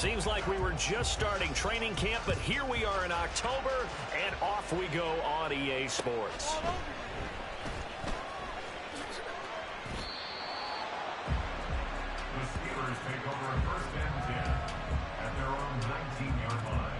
Seems like we were just starting training camp, but here we are in October, and off we go on EA Sports. The Steelers take over a 1st and 10 at their own 19-yard line.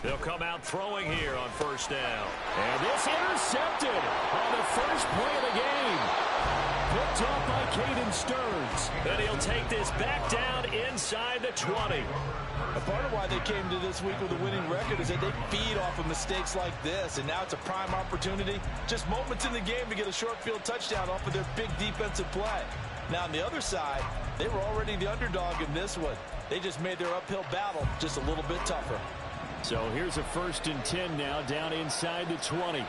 They'll come out throwing here on 1st down. And this intercepted on the first play of the game. Picked off by Caden Stearns. And he'll take this back down inside the 20. A part of why they came to this week with a winning record is that they feed off of mistakes like this, and now it's a prime opportunity, just moments in the game to get a short field touchdown off of their big defensive play. Now on the other side, they were already the underdog in this one. They just made their uphill battle just a little bit tougher. So here's a 1st and 10 now down inside the 20.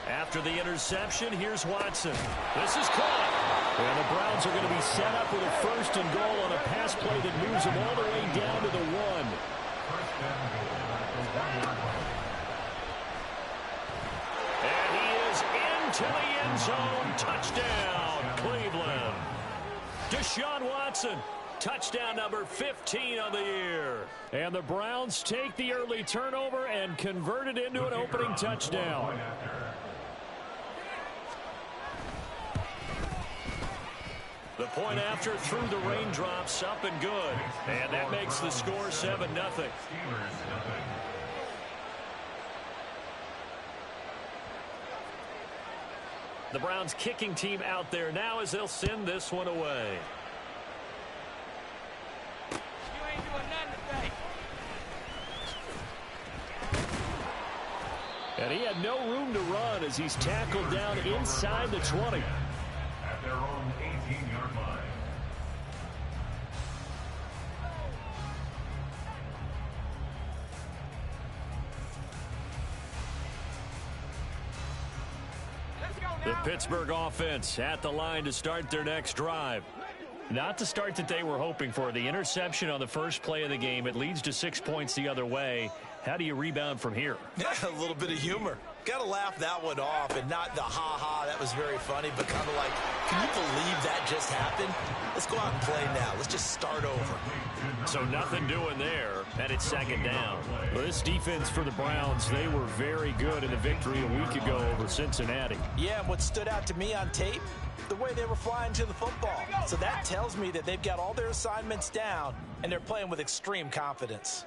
After the interception, here's Watson. This is caught. And the Browns are going to be set up with a 1st and goal on a pass play that moves them all the way down to the 1. And he is into the end zone. Touchdown, Cleveland. Deshaun Watson. Touchdown number 15 of the year. And the Browns take the early turnover and convert it into an opening touchdown. The point after through the raindrops, up and good. And that makes the score 7-0. The Browns kicking team out there now as they'll send this one away. And he had no room to run as he's tackled down inside the 20. At their own 18-yard line. The Pittsburgh offense at the line to start their next drive. Not the start that they were hoping for. The interception on the first play of the game. It leads to 6 points the other way. How do you rebound from here? Yeah, a little bit of humor. Got to laugh that one off, and not the ha-ha, that was very funny, but kind of like, can you believe that just happened? Let's go out and play now. Let's just start over. So nothing doing there, and it's 2nd down. Well, this defense for the Browns, they were very good in the victory a week ago over Cincinnati. Yeah, and what stood out to me on tape, the way they were flying to the football. So that tells me that they've got all their assignments down, and they're playing with extreme confidence.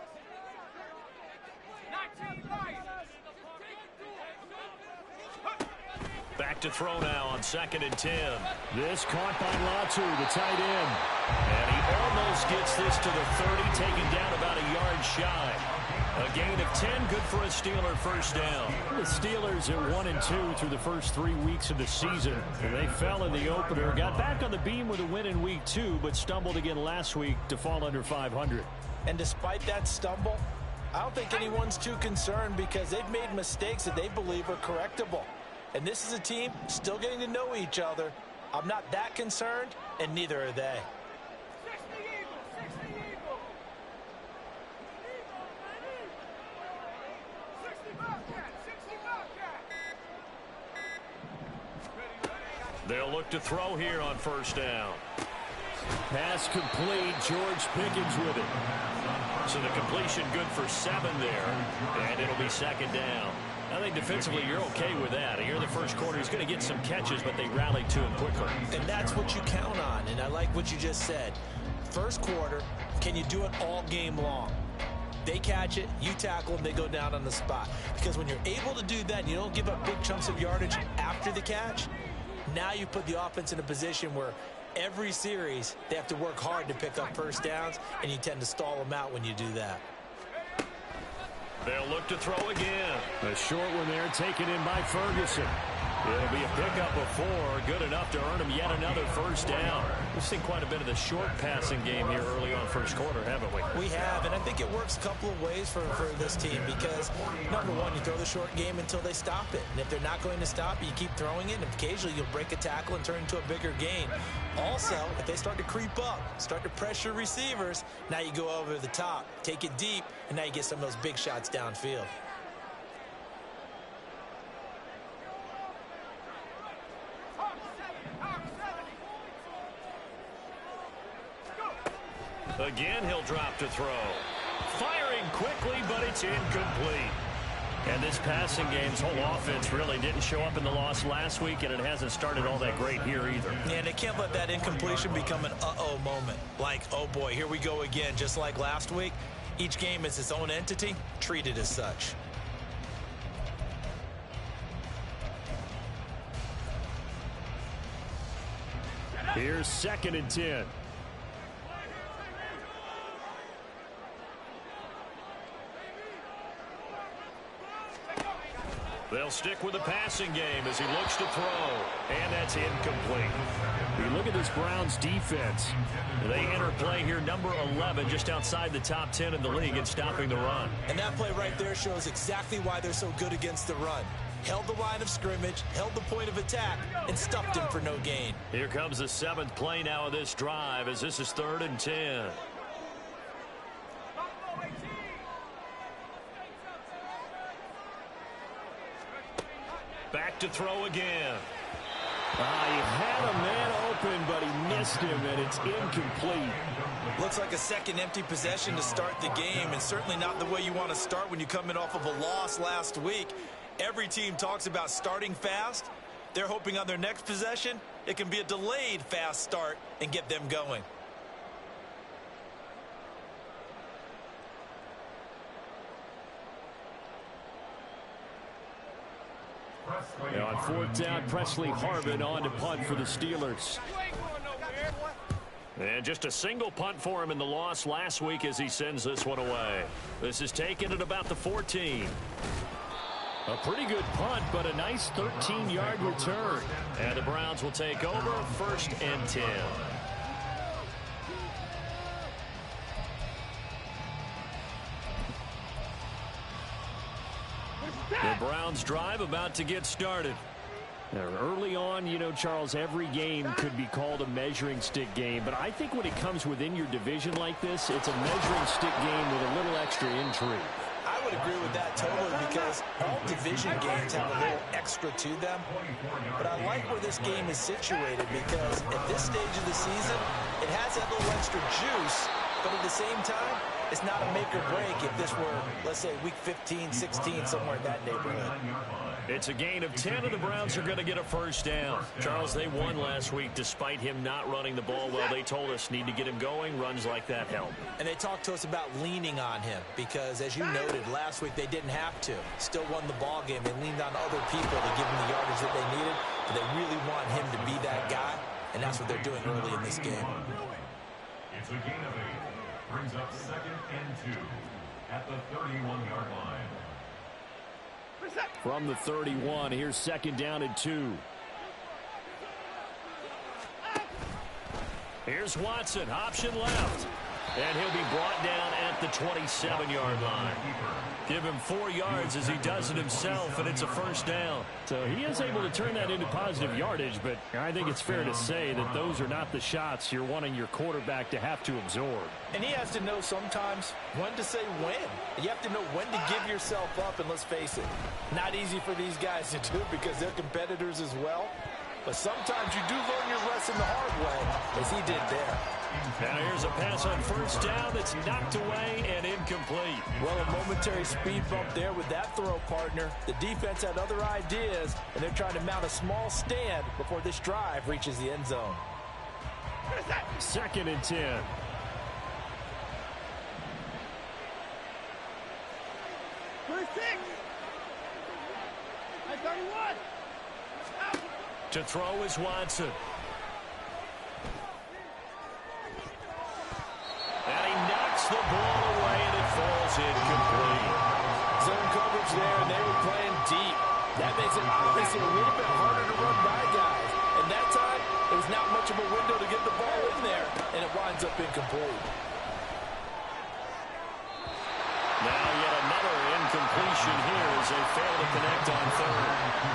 Back to throw now on 2nd and 10. This caught by Latu, the tight end. And he almost gets this to the 30, taken down about a yard shy. A gain of 10, good for a Steeler 1st down. The Steelers at 1-2 through the first 3 weeks of the season. They fell in the opener, got back on the beam with a win in week 2, but stumbled again last week to fall under 500. And despite that stumble, I don't think anyone's too concerned because they've made mistakes that they believe are correctable. And this is a team still getting to know each other. I'm not that concerned, and neither are they. They'll look to throw here on 1st down. Pass complete. George Pickens with it. So the completion good for 7 there. And it'll be 2nd down. I think defensively you're okay with that. Here in the first quarter, he's going to get some catches, but they rallied to him quickly. And that's what you count on, and I like what you just said. First quarter, can you do it all game long? They catch it, you tackle them, they go down on the spot. Because when you're able to do that, and you don't give up big chunks of yardage after the catch, now you put the offense in a position where every series they have to work hard to pick up 1st downs, and you tend to stall them out when you do that. They'll look to throw again. A short one there taken in by Ferguson. It'll be a pickup of 4, good enough to earn him yet another first down. We've seen quite a bit of the short passing game here early on first quarter, haven't we? We have, and I think it works a couple of ways for this team because, number one, you throw the short game until they stop it. And if they're not going to stop it, you keep throwing it, and occasionally you'll break a tackle and turn into a bigger gain. Also, if they start to creep up, start to pressure receivers, now you go over the top, take it deep, and now you get some of those big shots downfield. Again, he'll drop to throw. Firing quickly, but it's incomplete. And this passing game's whole offense really didn't show up in the loss last week, and it hasn't started all that great here either. Yeah, and they can't let that incompletion become an uh-oh moment. Like, oh boy, here we go again, just like last week. Each game is its own entity, treated as such. Here's 2nd and 10. They'll stick with the passing game as he looks to throw, and that's incomplete. You look at this Browns defense. They enter play here, number 11, just outside the top 10 in the league in stopping the run. And that play right there shows exactly why they're so good against the run. Held the line of scrimmage, held the point of attack, and stuffed him for no gain. Here comes the 7th play now of this drive as this is 3rd and 10. Back to throw again. He had a man open, but he missed him, and it's incomplete. Looks like a second empty possession to start the game, and certainly not the way you want to start when you come in off of a loss last week. Every team talks about starting fast. They're hoping on their next possession, it can be a delayed fast start and get them going. Now on 4th down, Presley Harvin on to punt for the Steelers. And just a single punt for him in the loss last week as he sends this one away. This is taken at about the 14. A pretty good punt, but a nice 13-yard return. And the Browns will take over 1st and 10. The Browns drive about to get started. Now, early on, you know, Charles, every game could be called a measuring stick game. But I think when it comes within your division like this, it's a measuring stick game with a little extra intrigue. I would agree with that totally because all division games have a little extra to them. But I like where this game is situated because at this stage of the season, it has that little extra juice. But at the same time, it's not a make or break if this were, let's say, week 15, 16, somewhere in that neighborhood. It's a gain of 10, and the Browns are going to get a first down. Charles, they won last week despite him not running the ball well. They told us need to get him going. Runs like that help. And they talked to us about leaning on him because, as you noted, last week they didn't have to. Still won the ball game. They leaned on other people to give them the yardage that they needed. But they really want him to be that guy, and that's what they're doing early in this game. It's a gain of 8. Brings up 2nd and 2 at the 31-yard line. From the 31, here's 2nd down and 2. Here's Watson, option left. And he'll be brought down at the 27-yard line. Give him 4 yards as he does it himself, and it's a first down. So he is able to turn that into positive yardage, but I think it's fair to say that those are not the shots you're wanting your quarterback to have to absorb. And he has to know sometimes when to say when. You have to know when to give yourself up, and let's face it, not easy for these guys to do because they're competitors as well. But sometimes you do learn your lesson the hard way, as he did there. And here's a pass on first down that's knocked away and incomplete. Well, a momentary speed bump there with that throw, partner. The defense had other ideas, and they're trying to mount a small stand before this drive reaches the end zone. 2nd and 10. To throw is Watson. And he knocks the ball away, and it falls incomplete. Zone coverage there, and they were playing deep. That makes it obviously a little bit harder to run by guys. And that time, it was not much of a window to get the ball in there, and it winds up incomplete. Now yet another incompletion here as they fail to connect on third.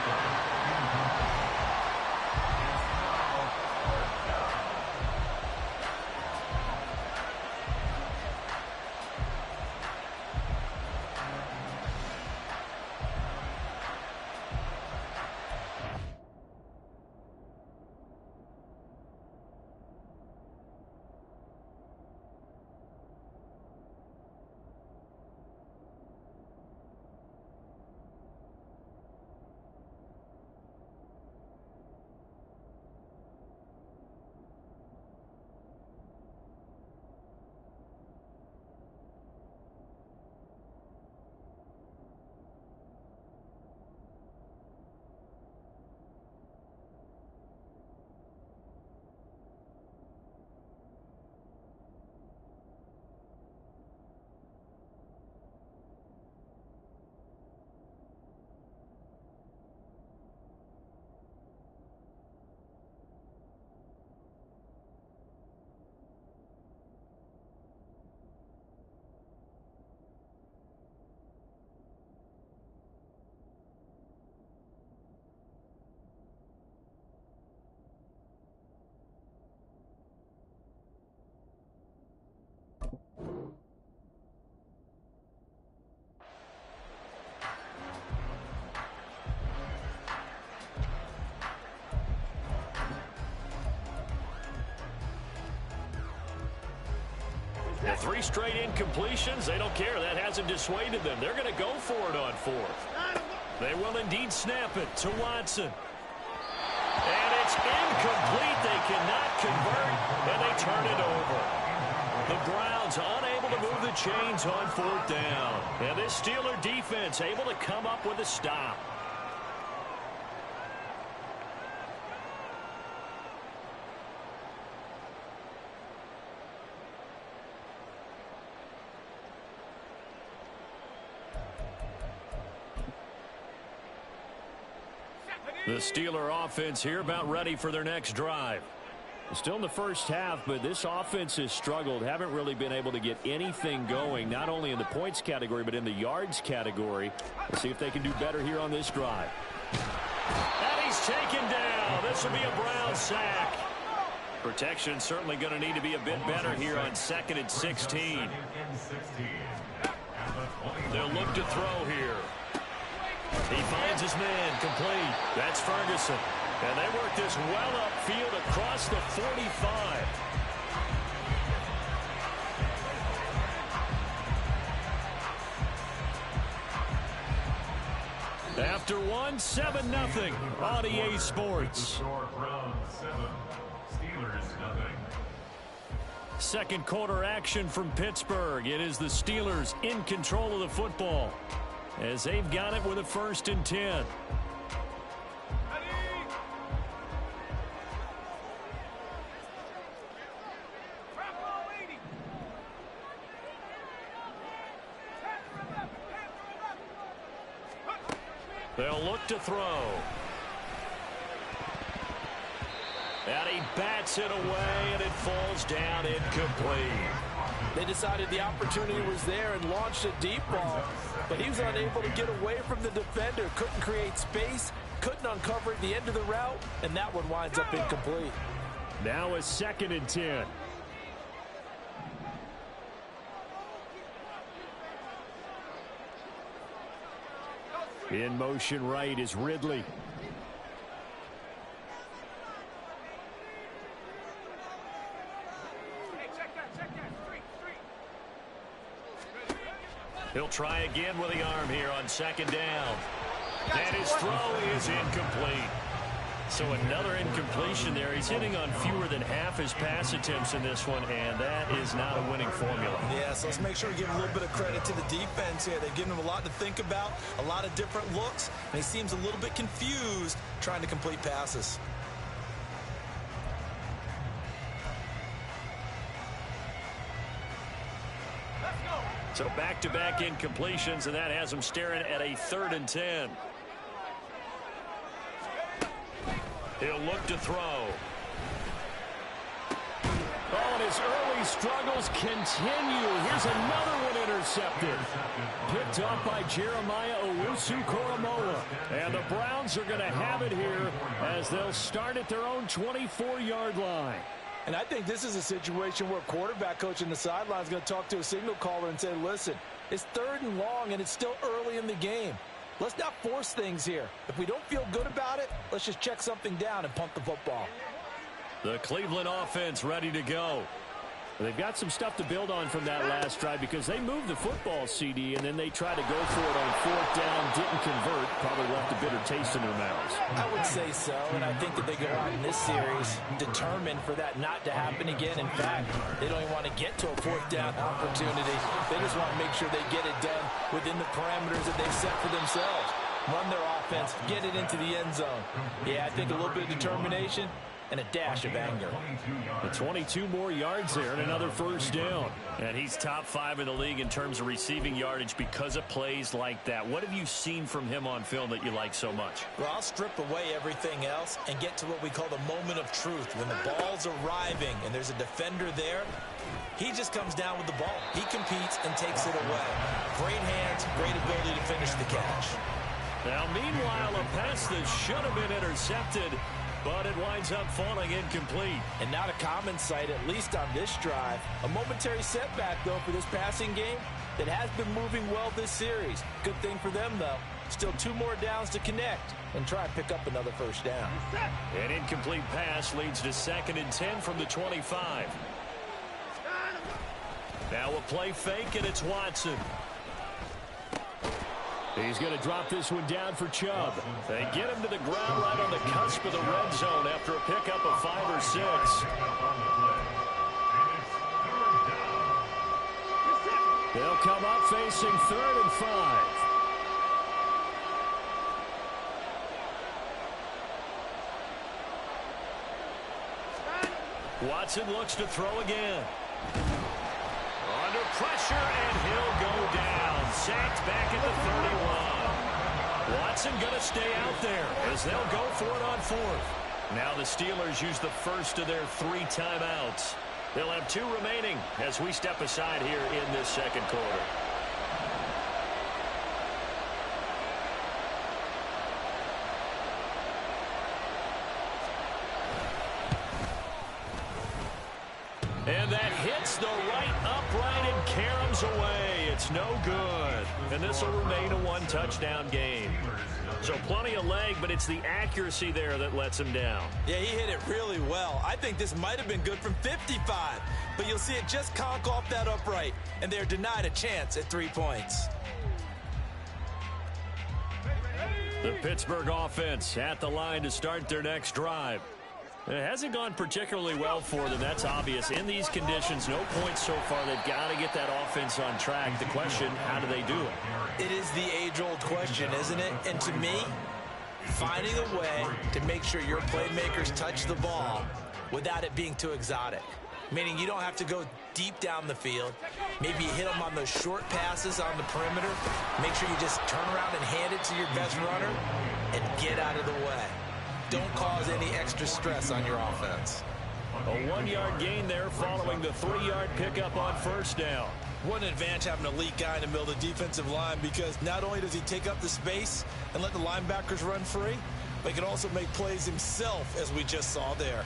The 3 straight incompletions, they don't care. That hasn't dissuaded them. They're going to go for it on 4th. They will indeed snap it to Watson. And it's incomplete. They cannot convert, and they turn it over. The Browns unable to move the chains on 4th down. And this Steeler defense able to come up with a stop. The Steeler offense here about ready for their next drive. Still in the first half, but this offense has struggled. Haven't really been able to get anything going, not only in the points category, but in the yards category. Let's see if they can do better here on this drive. And he's taken down. This will be a Brown sack. Protection certainly going to need to be a bit better here on 2nd and 16. They'll look to throw here. He finds his man complete. That's Ferguson. And they work this well upfield across the 45. After 1, 7-0 on EA Sports. Second quarter action from Pittsburgh. It is the Steelers in control of the football, as they've got it with a 1st and 10. They'll look to throw. And he bats it away, and it falls down incomplete. They decided the opportunity was there and launched a deep ball, but he was unable to get away from the defender, couldn't create space, couldn't uncover at the end of the route, and that one winds up incomplete. Now a 2nd and 10. In motion right is Ridley. He'll try again with the arm here on 2nd down. And his throw is incomplete. So another incompletion there. He's hitting on fewer than half his pass attempts in this one, and that is not a winning formula. Yeah, so let's make sure we give a little bit of credit to the defense here. They've given him a lot to think about, a lot of different looks, and he seems a little bit confused trying to complete passes. So back-to-back incompletions, and that has him staring at a 3rd and 10. He'll look to throw. Oh, and his early struggles continue. Here's another one intercepted. Picked up by Jeremiah Owusu-Koramoah. And the Browns are going to have it here as they'll start at their own 24-yard line. And I think this is a situation where quarterback coach in the sideline is going to talk to a signal caller and say, listen, it's 3rd and long and it's still early in the game. Let's not force things here. If we don't feel good about it, let's just check something down and punt the football. The Cleveland offense ready to go. They've got some stuff to build on from that last drive because they moved the football, CD, and then they tried to go for it on 4th down, didn't convert, probably left a bitter taste in their mouths. I would say so, and I think that they go out in this series determined for that not to happen again. In fact, they don't even want to get to a 4th down opportunity. They just want to make sure they get it done within the parameters that they've set for themselves. Run their offense, get it into the end zone. Yeah, I think a little bit of determination and a dash of anger. The 22 more yards there and another 1st down. And he's top 5 in the league in terms of receiving yardage because of plays like that. What have you seen from him on film that you like so much? Well, I'll strip away everything else and get to what we call the moment of truth. When the ball's arriving and there's a defender there, he just comes down with the ball. He competes and takes it away. Great hands, great ability to finish the catch. Now, meanwhile, a pass that should have been intercepted, but it winds up falling incomplete. And not a common sight, at least on this drive. A momentary setback, though, for this passing game that has been moving well this series. Good thing for them, though. Still 2 more downs to connect and try and pick up another 1st down. An incomplete pass leads to 2nd and 10 from the 25. Now a play fake, and it's Watson. He's going to drop this one down for Chubb. They get him to the ground right on the cusp of the red zone after a pickup of 5 or 6. They'll come up facing 3rd and 5. Watson looks to throw again. Under pressure, and he'll go down. Sacked back at the 31. Watson going to stay out there as they'll go for it on 4th. Now the Steelers use the first of their 3 timeouts. They'll have 2 remaining as we step aside here in this 2nd quarter. And that hits the right upright and caroms away. It's no good. And this will remain a 1-touchdown game. So plenty of leg, but it's the accuracy there that lets him down. Yeah, he hit it really well. I think this might have been good from 55. But you'll see it just conk off that upright. And they're denied a chance at 3 points. The Pittsburgh offense at the line to start their next drive. It hasn't gone particularly well for them. That's obvious. In these conditions, no points so far. They've got to get that offense on track. The question, how do they do it? It is the age-old question, isn't it? And to me, finding a way to make sure your playmakers touch the ball without it being too exotic. Meaning you don't have to go deep down the field. Maybe you hit them on those short passes on the perimeter. Make sure you just turn around and hand it to your best runner and get out of the way. Don't cause any extra stress on your offense. A 1-yard gain there following the 3-yard pickup on 1st down. What an advantage having an elite guy in the middle of the defensive line, because not only does he take up the space and let the linebackers run free, but he can also make plays himself, as we just saw there.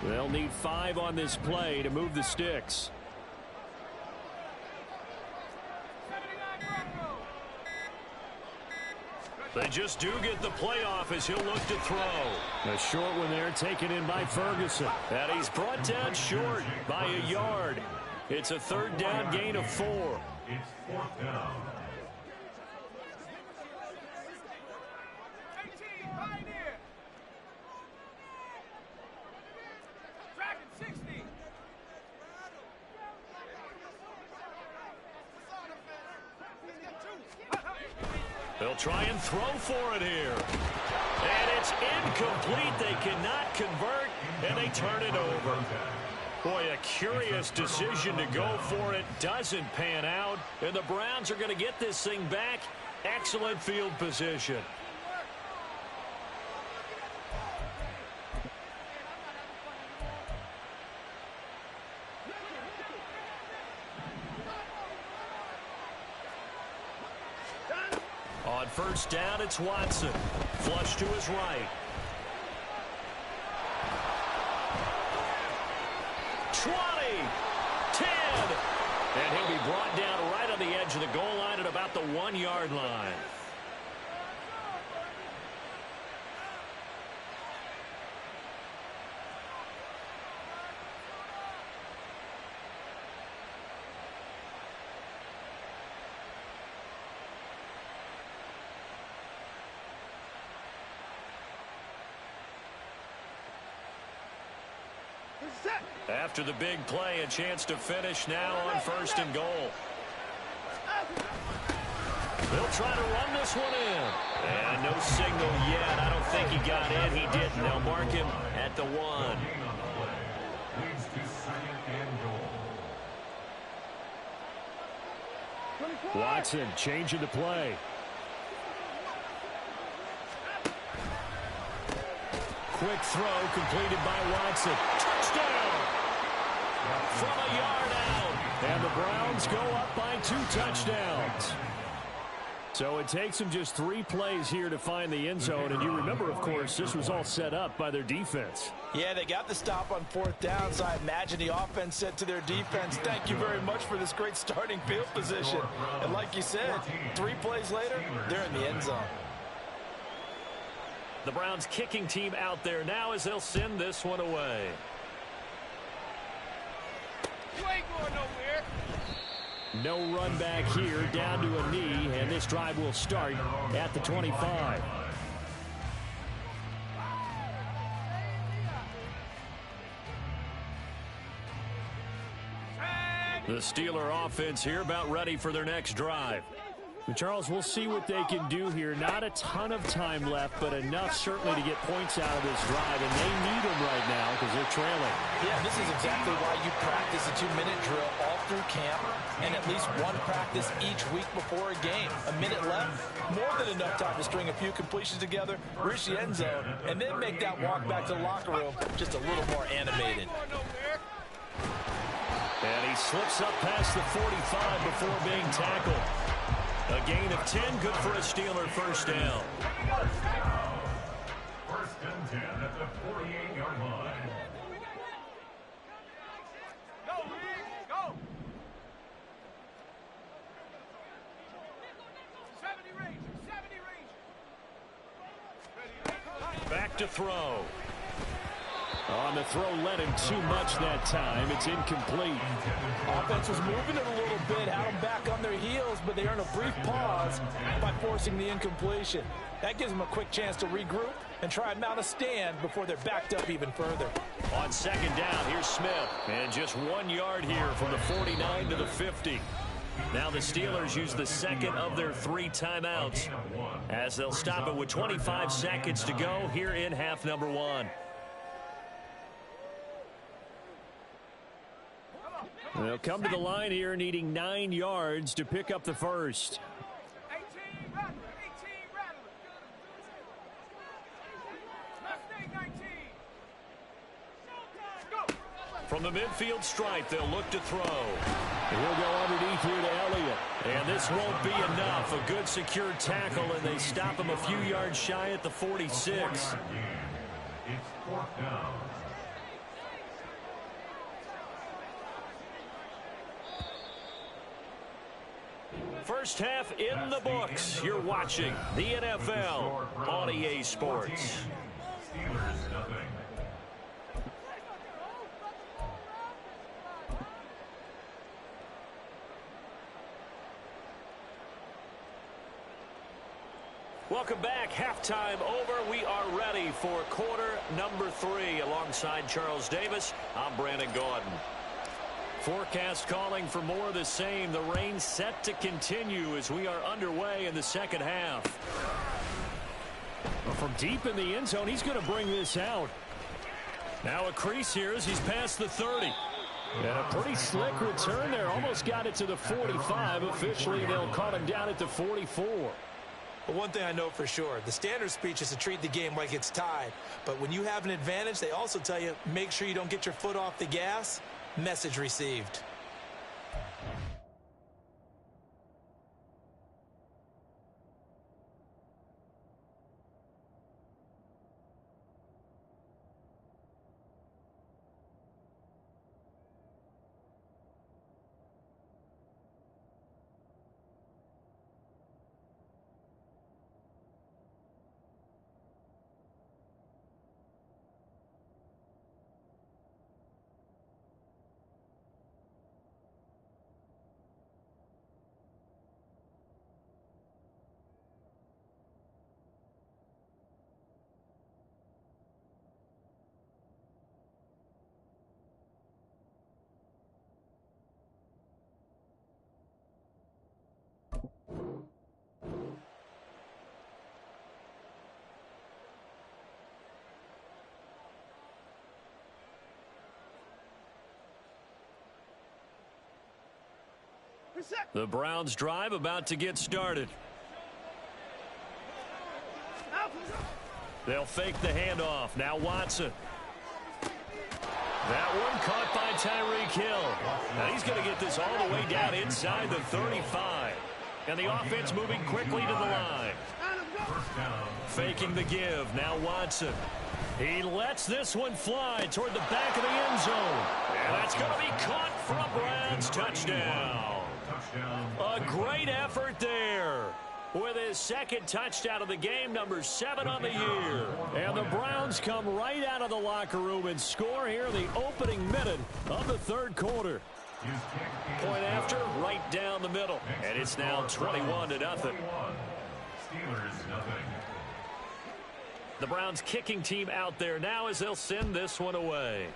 They'll need 5 on this play to move the sticks. They just do get the playoff as he'll look to throw. A short one there taken in by Ferguson. And he's brought down short by a yard. It's a 3rd down gain of 4. It's 4th down. They'll try and throw for it here. And it's incomplete. They cannot convert, and they turn it over. Boy, a curious decision to go for it. Doesn't pan out. And the Browns are going to get this thing back. Excellent field position. On first down, it's Watson. Flush to his right. 20, 10, and he'll be brought down right on the edge of the goal line at about the 1-yard line. After the big play, a chance to finish now on first and goal. They'll try to run this one in. And no signal yet. I don't think he got in. He didn't. They'll mark him at the 1. Watson changing the play. Quick throw completed by Watson. Touchdown! From a yard out. And the Browns go up by 2 touchdowns. So it takes them just 3 plays here to find the end zone. And you remember, of course, this was all set up by their defense. Yeah, they got the stop on 4th down, so I imagine the offense said to their defense, thank you very much for this great starting field position. And like you said, 3 plays later, they're in the end zone. The Browns kicking team out there now as they'll send this one away. You ain't going nowhere. No run back here, down to a knee, and this drive will start at the 25. The Steeler offense here about ready for their next drive. And Charles, we'll see what they can do here. Not a ton of time left, but enough certainly to get points out of this drive, and they need them right now because they're trailing. Yeah, this is exactly why you practice a 2-minute drill all through camp and at least one practice each week before a game. A minute left, more than enough time to string a few completions together, reach the end zone, and then make that walk back to the locker room just a little more animated. And he slips up past the 45 before being tackled. A gain of 10, good for a Steeler first down. First and 10 at the 48-yard line. Go, Reed, go. 70 Ranger. Back to throw. On the throw, led him too much that time. It's incomplete. Offense was moving it a little bit, had them back on their heels, but they earned a brief pause by forcing the incompletion. That gives them a quick chance to regroup and try and mount a stand before they're backed up even further. On second down, here's Smith. And just 1 yard here from the 49 to the 50. Now the Steelers use the second of their 3 timeouts as they'll stop it with 25 seconds to go here in half number 1. They'll come to the line here needing 9 yards to pick up the first. 18 Rattler. 18 Rattler. Mustang 19. Go. From the midfield stripe, they'll look to throw. He'll go underneath here to Elliott. And this won't be enough. A good secure tackle, and they stop him a few yards shy at the 46. It's 4th down. First half in the books. You're watching the NFL on EA Sports. Steelers nothing. Welcome back. Halftime over. We are ready for quarter number 3. Alongside Charles Davis, I'm Brandon Gaudin. Forecast calling for more of the same. The rain set to continue as we are underway in the second half. Well, from deep in the end zone, he's going to bring this out. Now a crease here as he's past the 30. And a pretty slick return there. Almost got it to the 45. Officially, they'll call him down at the 44. But one thing I know for sure, the standard speech is to treat the game like it's tied. But when you have an advantage, they also tell you, make sure you don't get your foot off the gas. Message received. The Browns drive about to get started. They'll fake the handoff. Now Watson. That one caught by Tyreek Hill. Now he's going to get this all the way down inside the 35. And the offense moving quickly to the line. Faking the give. Now Watson. He lets this one fly toward the back of the end zone. And that's going to be caught for a Browns touchdown. A great effort there with his second touchdown of the game, number 7 on the year. And the Browns come right out of the locker room and score here in the opening minute of the third quarter. Point after, right down the middle. And it's now 21-0. Steelers, nothing. The Browns kicking team out there now as they'll send this one away.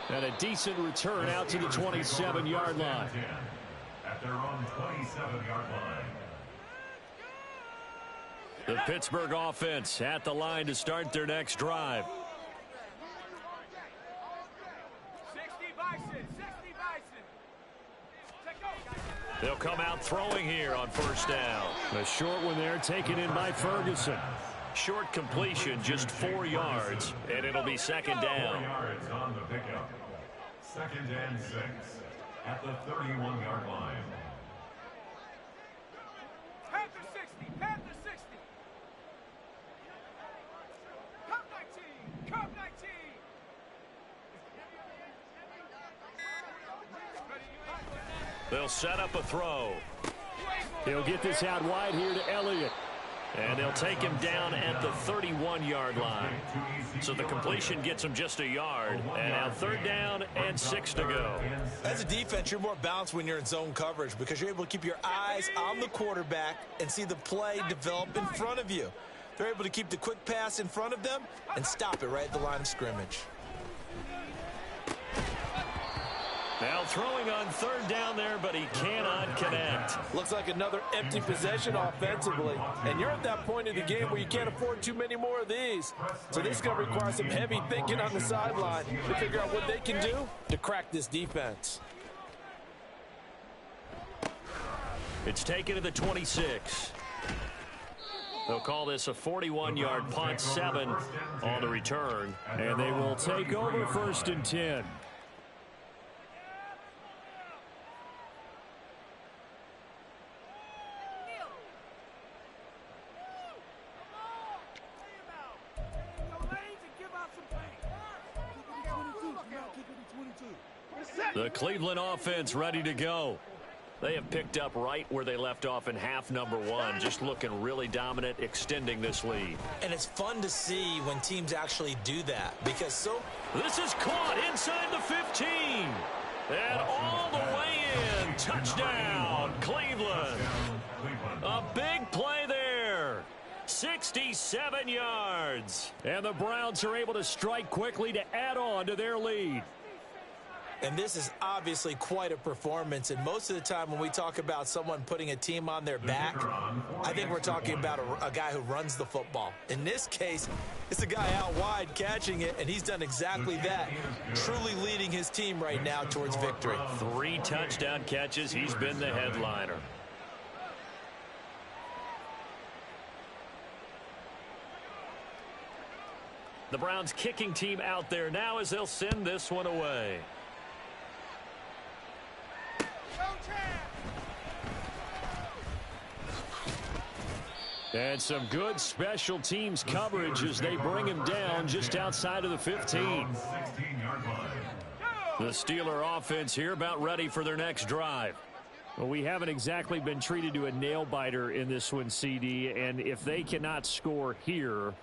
And a decent return out to the 27-yard line. At their own 27-yard line. The Pittsburgh offense at the line to start their next drive. 60 Bison, 60 Bison. Take over. They'll come out throwing here on first down. A short one there taken in by Ferguson. Short completion, just 4 yards, and it'll be second 4 down. yards on the pickup. Second and 6 at the 31-yard line. Panther 60, Panther 60. Cup 19, Cup 19. They'll set up a throw. He'll get this out wide here to Elliott. And they'll take him down at the 31-yard line. So the completion gets him just a yard. And now third down and 6 to go. As a defense, you're more balanced when you're in zone coverage because you're able to keep your eyes on the quarterback and see the play develop in front of you. They're able to keep the quick pass in front of them and stop it right at the line of scrimmage. Now throwing on third down there, but he cannot connect. Looks like another empty possession offensively. And you're at that point in the game where you can't afford too many more of these. So this is going to require some heavy thinking on the sideline to figure out what they can do to crack this defense. It's taken to the 26. They'll call this a 41-yard punt, 7 on the return. And they will take over first and 10. The Cleveland offense ready to go. They have picked up right where they left off in half number 1, just looking really dominant, extending this lead. And it's fun to see when teams actually do that because This is caught inside the 15. And all the way in. Touchdown, Cleveland. A big play there. 67 yards. And the Browns are able to strike quickly to add on to their lead. And this is obviously quite a performance. And most of the time when we talk about someone putting a team on their back, I think we're talking about a guy who runs the football. In this case, it's a guy out wide catching it, and he's done exactly that, truly leading his team right now towards victory. 3 touchdown catches. He's been the headliner. The Browns kicking team out there now as they'll send this one away. And some good special teams coverage as they bring him down just outside of the 15. The Steeler offense here about ready for their next drive. Well, we haven't exactly been treated to a nail-biter in this one, CD, and if they cannot score here,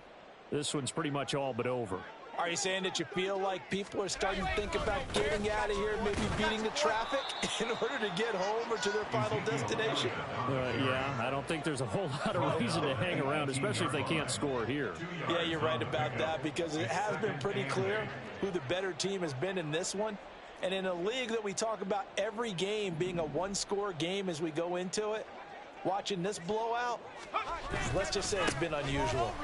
this one's pretty much all but over. Are you saying that you feel like people are starting to think about getting out of here, maybe beating the traffic in order to get home or to their final destination? Yeah, I don't think there's a whole lot of reason to hang around, especially if they can't score here. Yeah, you're right about that, because it has been pretty clear who the better team has been in this one. And in a league that we talk about every game being a one-score game as we go into it, watching this blowout, let's just say it's been unusual.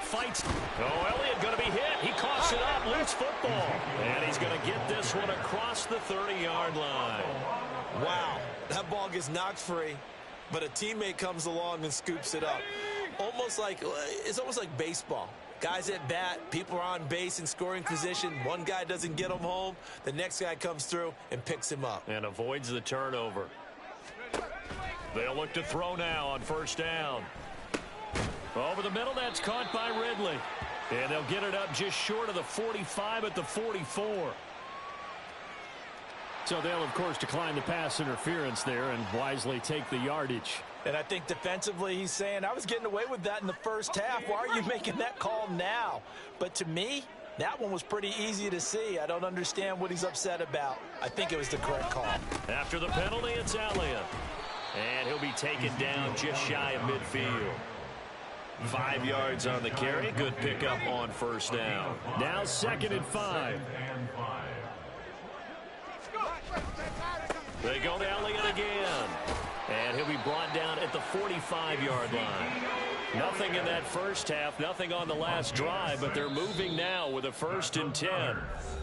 Fights. Oh, Elliott going to be hit. He coughs it up. Loose football. And he's going to get this one across the 30-yard line. Wow. That ball gets knocked free, but a teammate comes along and scoops it up. It's almost like baseball. Guys at bat, people are on base in scoring position. One guy doesn't get him home. The next guy comes through and picks him up. And avoids the turnover. They'll look to throw now on first down. Over the middle, that's caught by Ridley. And they'll get it up just short of the 45 at the 44. So they'll, of course, decline the pass interference there and wisely take the yardage. And I think defensively he's saying, I was getting away with that in the first half. Why are you making that call now? But to me, that one was pretty easy to see. I don't understand what he's upset about. I think it was the correct call. After the penalty, it's Elliott. And he'll be taken down just shy of midfield. 5 yards on the carry. Good pickup on first down. Now 2nd and 5. They go to Elliott again. And he'll be brought down at the 45-yard line. Nothing in that first half, nothing on the last drive, but they're moving now with a 1st and 10.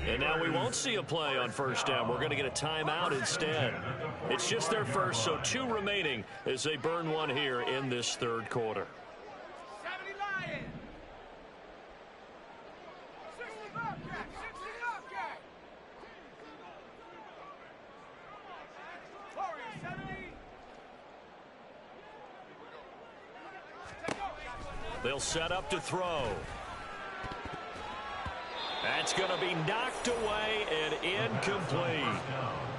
And now we won't see a play on first down. We're going to get a timeout instead. It's just their first, so 2 remaining as they burn one here in this third quarter. 70 Lions. 60 Bobcat. 60 Bobcat. Warriors 70. They'll set up to throw. That's going to be knocked away and incomplete.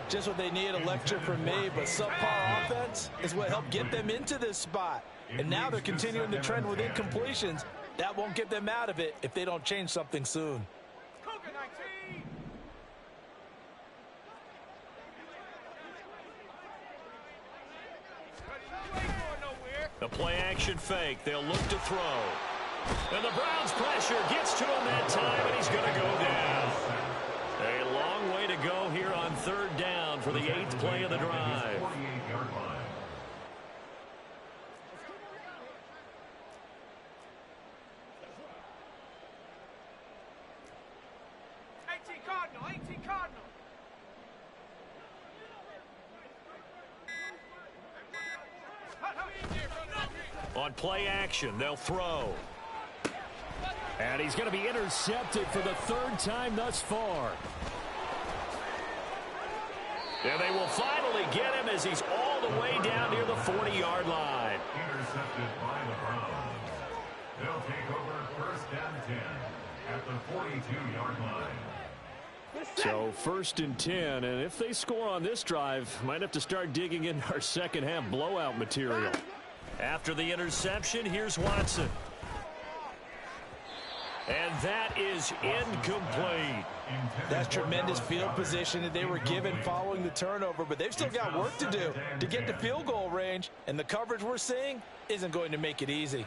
Just what they need, a lecture from me, but subpar offense is what helped get them into this spot. And now they're continuing the trend with incompletions. That won't get them out of it if they don't change something soon. Cougar 19. The play action fake. They'll look to throw. And the Browns pressure gets to him that time, and he's going to go down. A long way to go here on 3rd down for the 8th play of the drive. 48-yard line. Cardinal. 18 Cardinal. On play action, they'll throw. And he's going to be intercepted for the 3rd time thus far. And they will finally get him as he's all the way down near the 40-yard line. Intercepted by the Browns. They'll take over 1st and 10 at the 42-yard line. So 1st and 10, and if they score on this drive, might have to start digging in our second half blowout material. After the interception, here's Watson. And that is incomplete. That's tremendous field position that they were given following the turnover, but they've still got work to do to get to field goal range, and the coverage we're seeing isn't going to make it easy.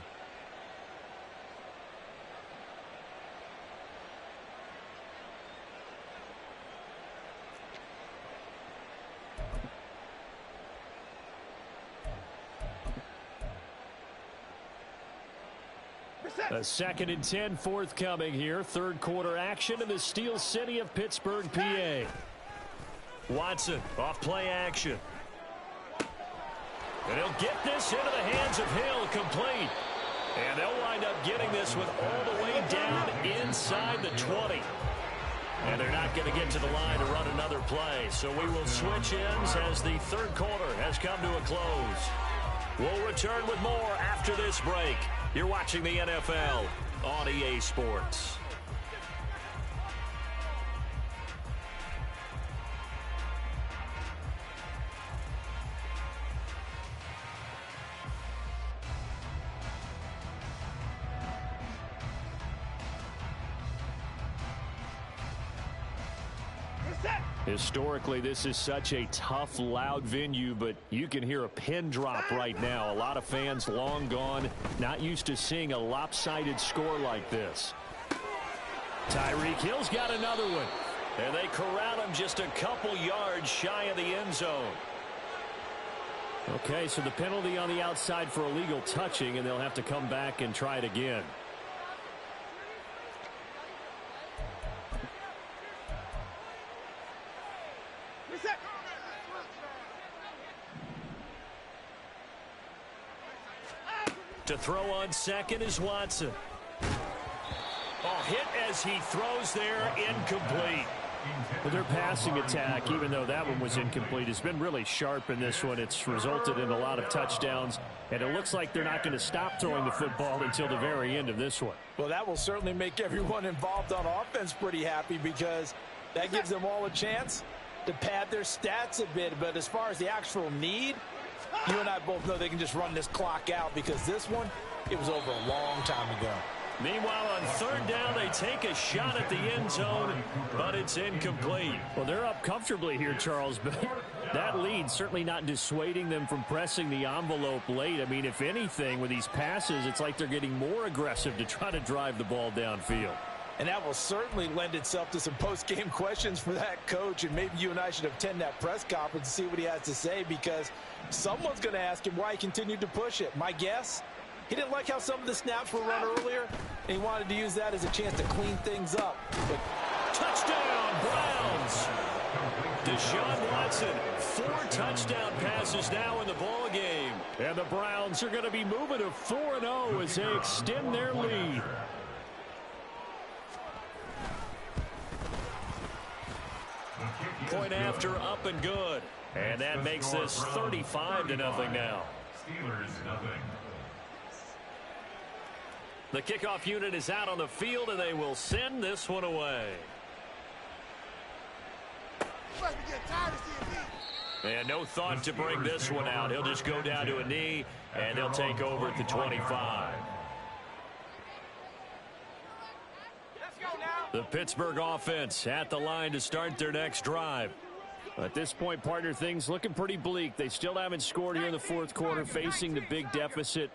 A 2nd and 10 forthcoming here. Third quarter action in the Steel City of Pittsburgh, PA. Watson off play action. And he'll get this into the hands of Hill, complete. And they'll wind up getting this with all the way down inside the 20. And they're not going to get to the line to run another play. So we will switch ends as the third quarter has come to a close. We'll return with more after this break. You're watching the NFL on EA Sports. Historically, this is such a tough, loud venue, but you can hear a pin drop right now. A lot of fans long gone, not used to seeing a lopsided score like this. Tyreek Hill's got another one. And they corral him just a couple yards shy of the end zone. Okay, so the penalty on the outside for illegal touching, and they'll have to come back and try it again. To throw on second is Watson. Oh, hit as he throws there, incomplete. Well, their passing attack, even though that one was incomplete, has been really sharp in this one. It's resulted in a lot of touchdowns, and it looks like they're not going to stop throwing the football until the very end of this one. Well, that will certainly make everyone involved on offense pretty happy, because that gives them all a chance to pad their stats a bit. But as far as the actual need, you and I both know they can just run this clock out, because this one, it was over a long time ago. Meanwhile, on third down, they take a shot at the end zone, but it's incomplete. Well, they're up comfortably here, Charles, but that lead certainly not dissuading them from pressing the envelope late. I mean, if anything, with these passes, it's like they're getting more aggressive to try to drive the ball downfield. And that will certainly lend itself to some post-game questions for that coach, and maybe you and I should attend that press conference and see what he has to say, because someone's going to ask him why he continued to push it. My guess, he didn't like how some of the snaps were run earlier, and he wanted to use that as a chance to clean things up. But touchdown, Browns! Deshaun Watson, 4 touchdown passes now in the ball game. And the Browns are going to be moving to 4-0 as they extend their lead. Point after, up and good. And that makes this 35-0 now. Steelers nothing. The kickoff unit is out on the field, and they will send this one away. And no thought to bring this one out. He'll just go down to a knee, and they'll take over at the 25. The Pittsburgh offense at the line to start their next drive. At this point, partner, things looking pretty bleak. They still haven't scored here in the fourth quarter, facing the big deficit.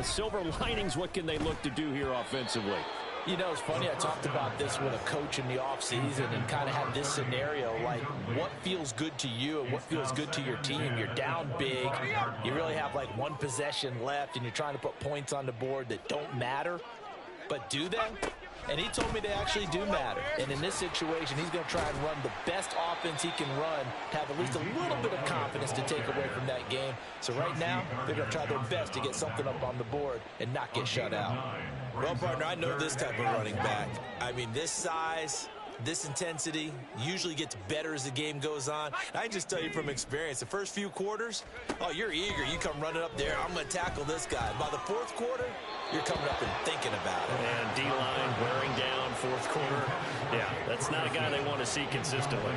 Silver linings, what can they look to do here offensively? you know, it's funny, I talked about this with a coach in the offseason and kind of had this scenario, like what feels good to you and what feels good to your team. You're down big. You really have like one possession left, and you're trying to put points on the board that don't matter. But do they? And he told me they actually do matter. And in this situation, he's going to try and run the best offense he can run to have at least a little bit of confidence to take away from that game. So right now, they're going to try their best to get something up on the board and not get shut out. Well, partner, I know this type of running back. I mean, this size, this intensity usually gets better as the game goes on. I can just tell you from experience, the first few quarters, oh, you're eager. You come running up there, I'm going to tackle this guy. By the fourth quarter, you're coming up and thinking about it. And D-line wearing down fourth quarter. Yeah, that's not a guy they want to see consistently.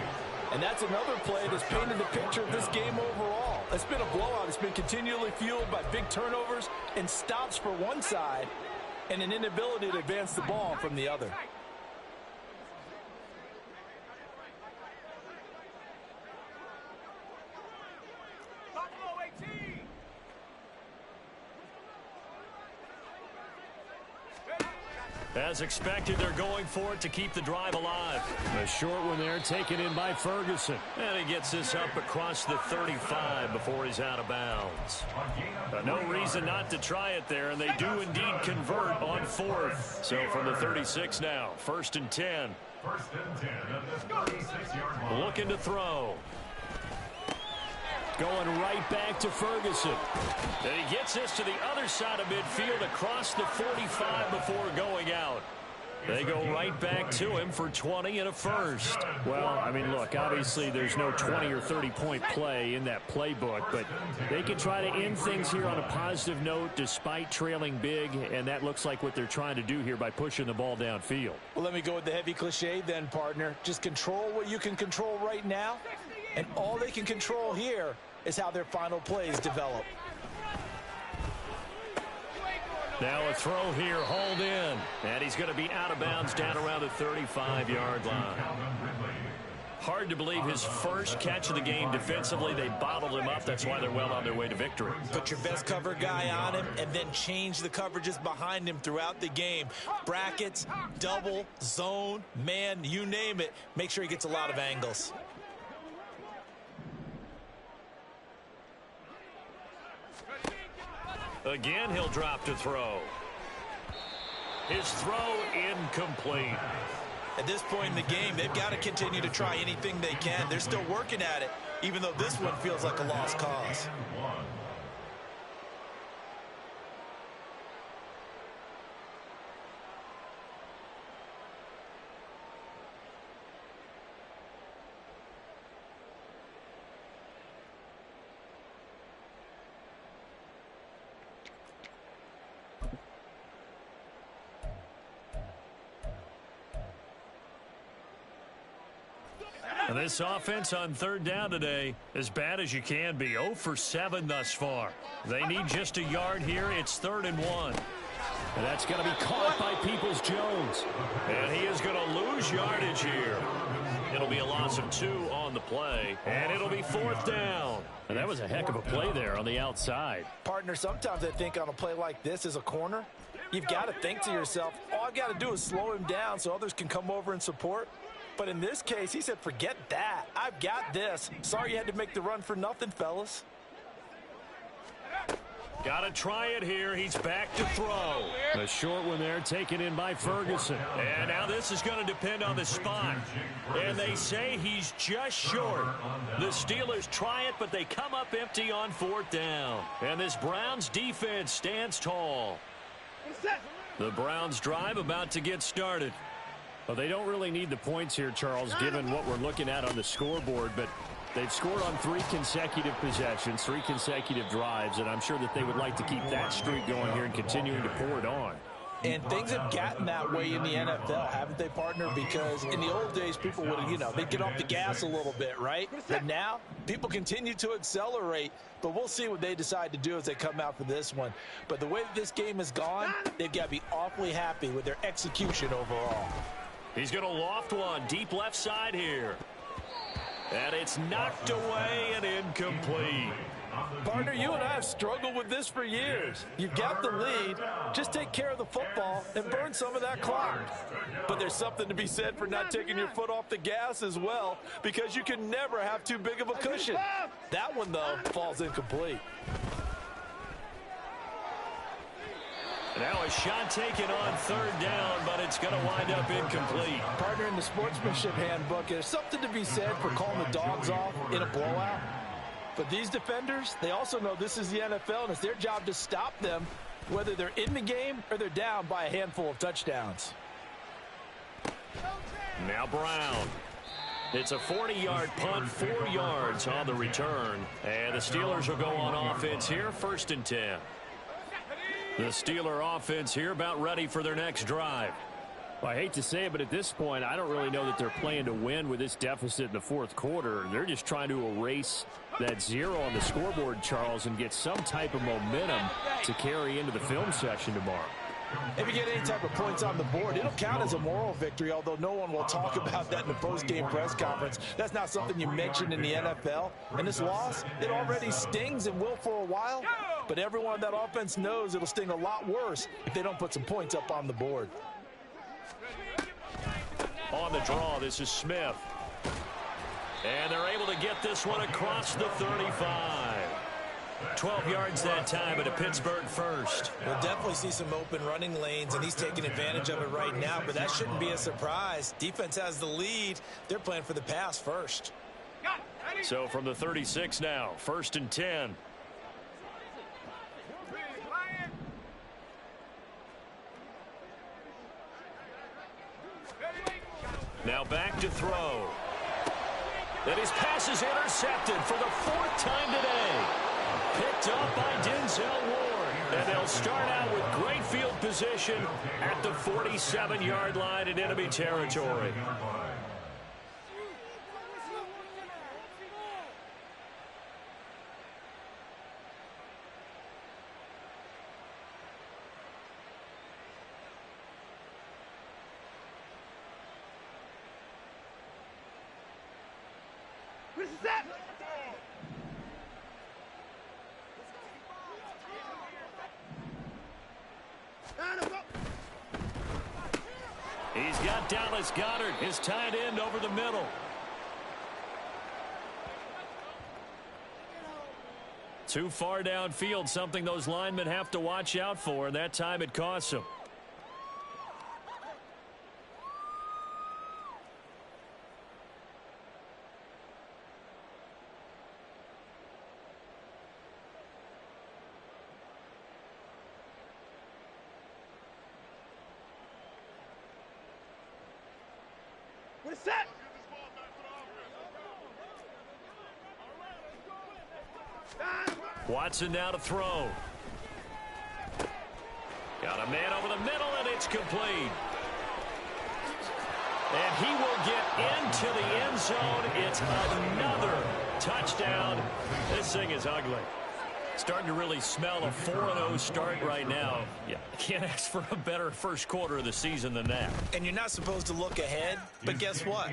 And that's another play that's painted the picture of this game overall. It's been a blowout. It's been continually fueled by big turnovers and stops for one side and an inability to advance the ball from the other. As expected, they're going for it to keep the drive alive. A short one there, taken in by Ferguson. And he gets this up across the 35 before he's out of bounds. No reason not to try it there, and they do indeed convert on fourth. So from the 36 now, 1st and 10. 1st and 10 at the 36-yard line. Looking to throw. Going right back to Ferguson. And he gets this to the other side of midfield across the 45 before going out. They go right back to him for 20 and a first. Well, I mean, look, obviously there's no 20 or 30-point play in that playbook, but they can try to end things here on a positive note despite trailing big, and that looks like what they're trying to do here by pushing the ball downfield. Well, let me go with the heavy cliche then, partner. Just control what you can control right now, and all they can control here is how their final plays develop. Now a throw here, hauled in. And he's going to be out of bounds down around the 35-yard line. Hard to believe his first catch of the game defensively. They bottled him up. That's why they're well on their way to victory. Put your best cover guy on him and then change the coverages behind him throughout the game. Brackets, double, zone, man, you name it. Make sure he gets a lot of angles. Again, he'll drop to throw. His throw incomplete. At this point in the game, they've got to continue to try anything they can. They're still working at it, even though this one feels like a lost cause. And this offense on 3rd down today, as bad as you can be. 0 for 7 thus far. They need just a yard here. It's 3rd and 1. And that's going to be caught by Peoples-Jones. And he is going to lose yardage here. It'll be a loss of 2 on the play. And it'll be 4th down. And that was a heck of a play there on the outside. Partner, sometimes I think on a play like this as a corner, you've got to think to yourself, all I've got to do is slow him down so others can come over and support. But in this case, he said, forget that. I've got this. Sorry you had to make the run for nothing, fellas. Got to try it here. He's back to throw. A short one there, taken in by Ferguson. And now this is going to depend on the spot. And they say he's just short. The Steelers try it, but they come up empty on 4th down. And this Browns defense stands tall. The Browns drive about to get started. Well, they don't really need the points here, Charles, given what we're looking at on the scoreboard, but they've scored on 3 consecutive possessions, 3 consecutive drives, and I'm sure that they would like to keep that streak going here and continuing to pour it on. And things have gotten that way in the NFL, haven't they, partner? Because in the old days, people would, they'd get off the gas a little bit, right? But now, people continue to accelerate, but we'll see what they decide to do as they come out for this one. But the way that this game has gone, they've got to be awfully happy with their execution overall. He's going to loft one deep left side here. And it's knocked away and incomplete. Partner, you and I have struggled with this for years. You've got the lead. Just take care of the football and burn some of that clock. But there's something to be said for not taking your foot off the gas as well, because you can never have too big of a cushion. That one, though, falls incomplete. Now a shot taken on 3rd down, but it's going to wind up incomplete. Partner, in the sportsmanship handbook, there's something to be said for calling the dogs off in a blowout. But these defenders, they also know this is the NFL, and it's their job to stop them, whether they're in the game or they're down by a handful of touchdowns. Now Brown. It's a 40-yard punt, 4 yards on the return. And the Steelers will go on offense here, 1st and 10. The Steeler offense here about ready for their next drive. Well, I hate to say it, but at this point, I don't really know that they're playing to win with this deficit in the 4th quarter. They're just trying to erase that 0 on the scoreboard, Charles, and get some type of momentum to carry into the film session tomorrow. If you get any type of points on the board, it'll count as a moral victory, although no one will talk about that in the post-game press conference. That's not something you mentioned in the NFL. And this loss, it already stings and will for a while, but everyone on that offense knows it'll sting a lot worse if they don't put some points up on the board. On the draw, this is Smith. And they're able to get this one across the 35. 12 yards that time at a Pittsburgh first. We'll definitely see some open running lanes, and he's taking advantage of it right now, but that shouldn't be a surprise. Defense has the lead. They're playing for the pass first. So from the 36 now, 1st and 10. Now back to throw. And his pass is intercepted for the 4th time today. Picked up by Denzel Ward. And they'll start out with great field position at the 47-yard line in enemy territory. He's got Dallas Goedert, his tight end, over the middle. Too far downfield, something those linemen have to watch out for, and that time it costs them. Watson now to throw. Got a man over the middle, and it's complete. And he will get into the end zone. It's another touchdown. This thing is ugly. Starting to really smell a 4-0 start right now. Yeah, can't ask for a better first quarter of the season than that. And you're not supposed to look ahead, but guess what?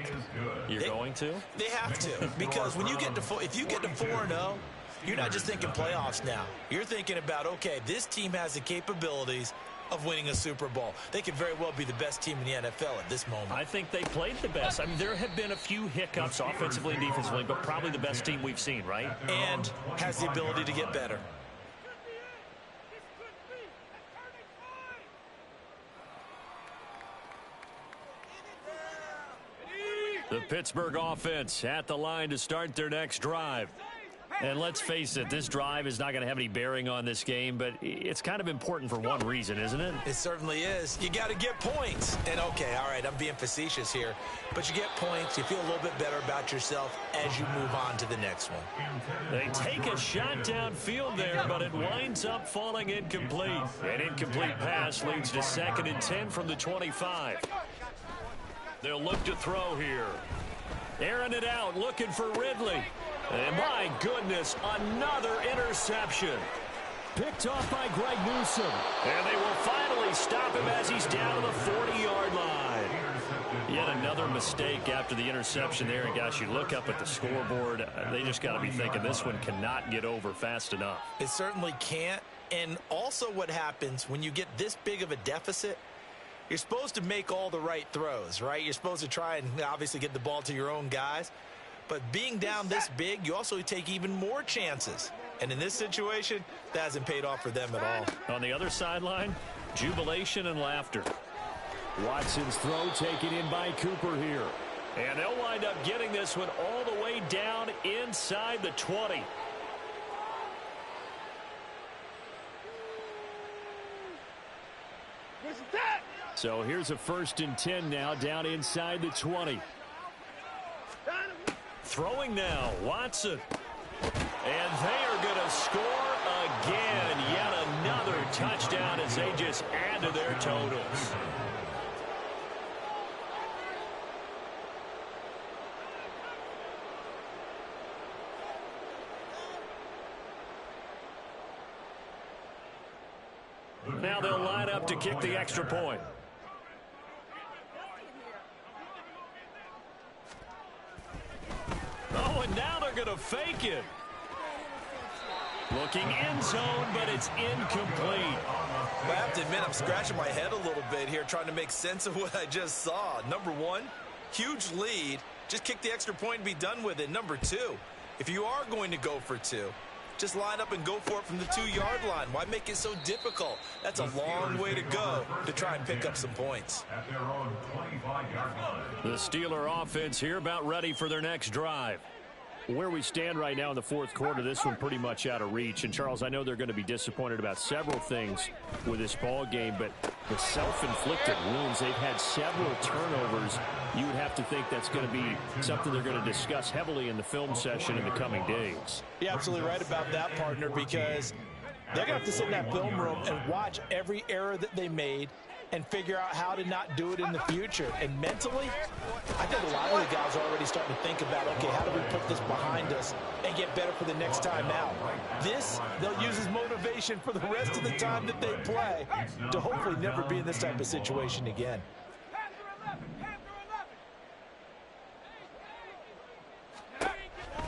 You're going to? They have to, because when you get to if you get to 4-0, you're not just thinking playoffs now. You're thinking about, okay, this team has the capabilities of winning a Super Bowl. They could very well be the best team in the NFL at this moment. I think they played the best. I mean, there have been a few hiccups offensively and defensively, but probably the best team we've seen, right? And has the ability to get better. The Pittsburgh offense at the line to start their next drive. And let's face it, this drive is not going to have any bearing on this game, but it's kind of important for one reason, isn't it? It certainly is. You got to get points. And, okay, all right, I'm being facetious here. But you get points, you feel a little bit better about yourself as you move on to the next one. They take a shot downfield there, but it winds up falling incomplete. An incomplete pass leads to 2nd and 10 from the 25. They'll look to throw here. Airing it out, looking for Ridley. And my goodness, another interception. Picked off by Greg Newsome. And they will finally stop him as he's down to the 40-yard line. Yet another mistake after the interception there. And gosh, you look up at the scoreboard, they just got to be thinking this one cannot get over fast enough. It certainly can't. And also what happens when you get this big of a deficit, you're supposed to make all the right throws, right? You're supposed to try and obviously get the ball to your own guys. But being down this big, you also take even more chances. And in this situation, that hasn't paid off for them at all. On the other sideline, jubilation and laughter. Watson's throw taken in by Cooper here. And they'll wind up getting this one all the way down inside the 20. So here's a 1st and 10 now down inside the 20. Throwing now, Watson. And they are going to score again. Yet another touchdown as they just add to their totals. Now they'll line up to kick the extra point. Oh, and now they're going to fake it. Looking end zone, but it's incomplete. I have to admit, I'm scratching my head a little bit here trying to make sense of what I just saw. Number one, huge lead. Just kick the extra point and be done with it. Number two, if you are going to go for two, just line up and go for it from the 2-yard line. Why make it so difficult? That's a long way to go to try and pick up some points. At their own 25-yard line. The Steeler offense here about ready for their next drive. Where we stand right now in the fourth quarter, this one pretty much out of reach. And, Charles, I know they're going to be disappointed about several things with this ball game, but the self-inflicted wounds, they've had several turnovers. You would have to think that's going to be something they're going to discuss heavily in the film session in the coming days. You're absolutely right about that, partner, because they're going to have to sit in that film room and watch every error that they made and figure out how to not do it in the future. And mentally, I think a lot of the guys are already starting to think about, okay, how do we put this behind us and get better for the next time out? This, they'll use as motivation for the rest of the time that they play to hopefully never be in this type of situation again.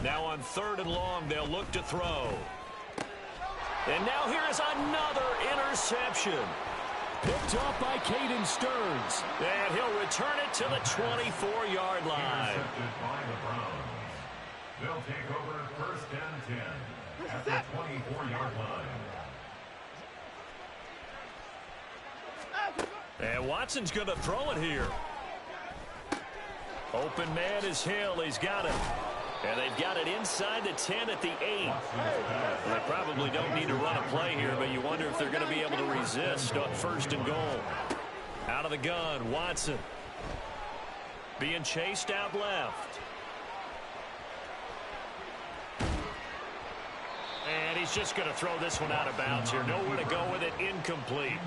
Now on 3rd and long, they'll look to throw. And now here is another interception. Picked off by Caden Stearns. And he'll return it to the 24-yard line. Intercepted by the Browns. They'll take over 1st and 10 at the 24-yard line. And Watson's going to throw it here. Open man is Hill. He's got it. And they've got it inside the 10 at the 8. Well, they probably don't need to run a play here, but you wonder if they're going to be able to resist on 1st and goal. Out of the gun, Watson. Being chased out left. And he's just going to throw this one out of bounds here. Nowhere to go with it. Incomplete.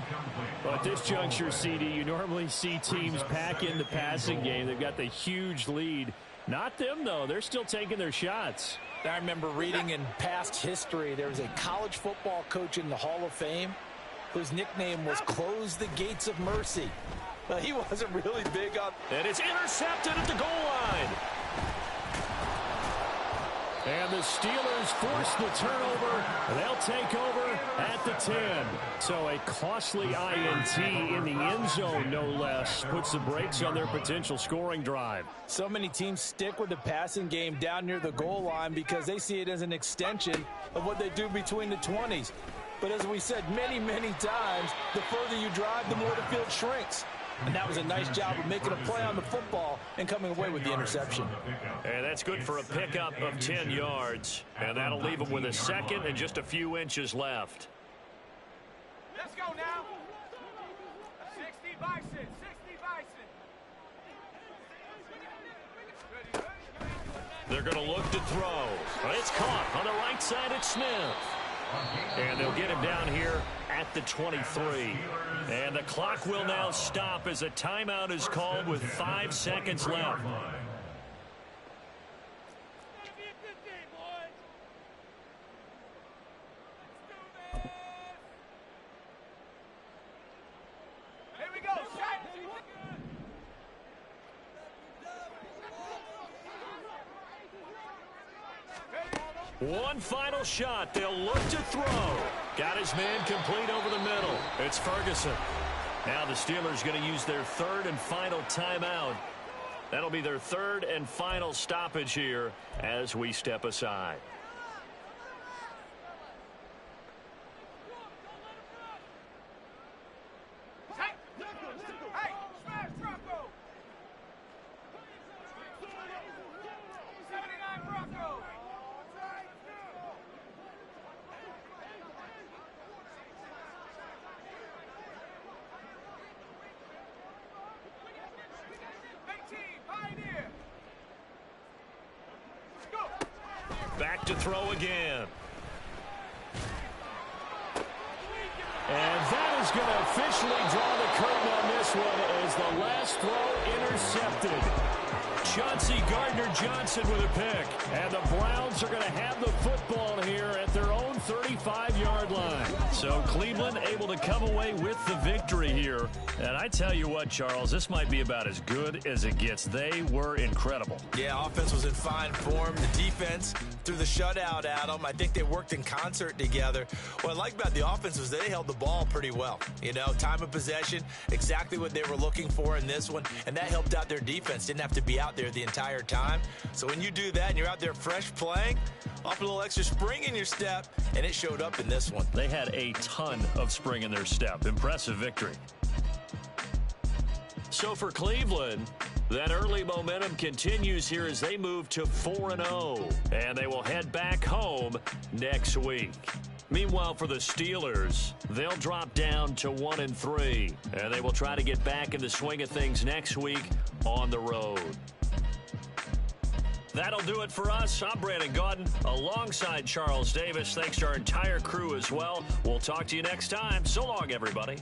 Well, at this juncture, CD, you normally see teams pack in the passing game. They've got the huge lead. Not them, though. They're still taking their shots. I remember reading in past history, there was a college football coach in the Hall of Fame whose nickname was Close the Gates of Mercy. He wasn't really big on... And it's intercepted at the goal line. And the Steelers force the turnover. They'll take over at the 10. So a costly INT in the end zone, no less, puts the brakes on their potential scoring drive. So many teams stick with the passing game down near the goal line because they see it as an extension of what they do between the 20s. But as we said many, many times, the further you drive, the more the field shrinks. And that was a nice job of making a play on the football and coming away with the interception. And that's good for a pickup of 10 yards. And that'll leave them with a second and just a few inches left. Let's go now. 60 Bison, 60 Bison. They're going to look to throw. But it's caught on the right side at Smith. And they'll get him down here at the 23. And the clock will now stop as a timeout is called with 5 seconds left. Here we go, set. One final shot. They'll look to throw. Got his man complete over the middle. It's Ferguson. Now the Steelers going to use their 3rd and final timeout. That'll be their 3rd and final stoppage here as we step aside. Hey, smash Bronco. 79 Bronco. Pioneer. Go. Back to throw again. And that is going to officially draw the curtain on this one as the last throw intercepted. Chauncey Gardner-Johnson with a pick. And the Browns are going to have the football here at their own 35-yard line. So Cleveland able to come away with the victory here. And I tell you what, Charles, this might be about as good as it gets. They were incredible. Yeah, offense was in fine form. The defense threw the shutout at them. I think they worked in concert together. What I like about the offense was they held the ball pretty well. You know, time of possession, exactly what they were looking for in this one, and that helped out their defense. Didn't have to be out there the entire time. So when you do that and you're out there fresh playing, off a little extra spring in your step, and it showed up in this one. They had a ton of spring in their step. Impressive victory. So for Cleveland, that early momentum continues here as they move to 4-0, and they will head back home next week. Meanwhile, for the Steelers, they'll drop down to 1-3, and they will try to get back in the swing of things next week on the road. That'll do it for us. I'm Brandon Gaudin alongside Charles Davis. Thanks to our entire crew as well. We'll talk to you next time. So long, everybody.